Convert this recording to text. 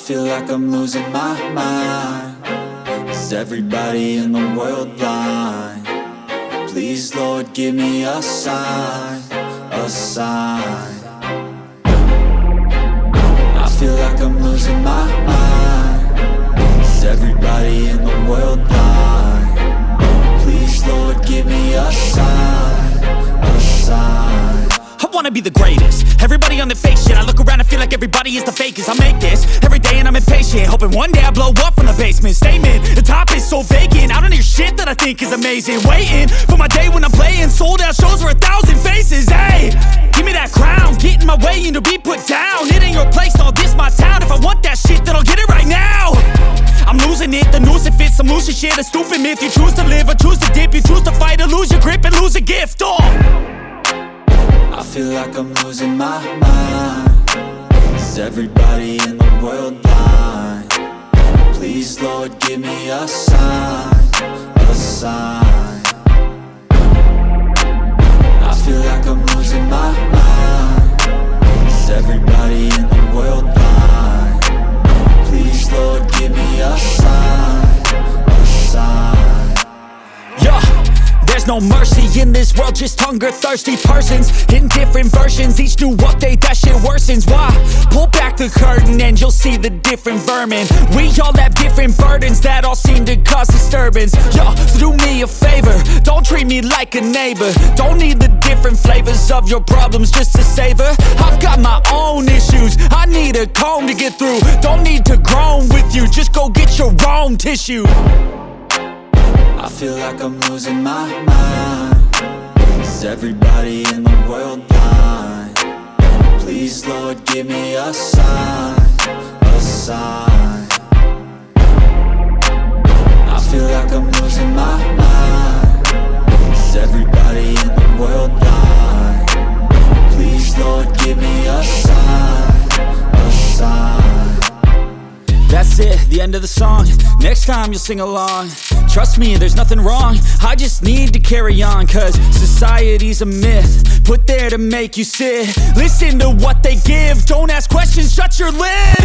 feel like I'm losing my mind. Is everybody in the world blind? Please, Lord, give me a sign, a sign. I feel like I'm losing my mind. Is everybody in the world blind? Please, Lord, give me a sign, a sign. I wanna be the greatest. Everybody on the fake shit. I look around and feel like everybody is the fakest. I make this every day and I'm impatient, hoping one day I blow up from the basement. Statement, the top is so vacant. I don't hear shit that I think is amazing. Waiting for my day when I'm playing sold out shows for 1,000 faces. Hey, give me that crown, get in my way and to be put down. It ain't your place, no, this my town. If I want that shit, then I'll get it right now. I'm losing it, the noose it fits, some losing shit, a stupid myth. You choose to live or choose to dip, you choose to fight or lose your grip and lose a gift. I feel like I'm losing my mind. Is everybody in the world blind? Please, Lord, give me a sign, a sign. I feel like I'm losing my mind. Is everybody in the world blind? Please, Lord, give me a sign, a sign. Yeah. There's no mercy in this world, just hunger-thirsty persons in different versions, each new update, that shit worsens. Why? Pull back the curtain and you'll see the different vermin. We all have different burdens that all seem to cause disturbance. Yo, so do me a favor, don't treat me like a neighbor. Don't need the different flavors of your problems just to savor. I've got my own issues, I need a comb to get through. Don't need to groan with you, just go get your own tissue. I feel like I'm losing my mind. Is everybody in the world blind? Please, Lord, give me a sign, a sign. I feel like I'm losing my mind. Is everybody in the world blind? Please, Lord, give me a sign, a sign. That's it, the end of the song. Next time you'll sing along. Trust me, there's nothing wrong. I just need to carry on, cause society's a myth put there to make you sit. Listen to what they give, don't ask questions, shut your lid.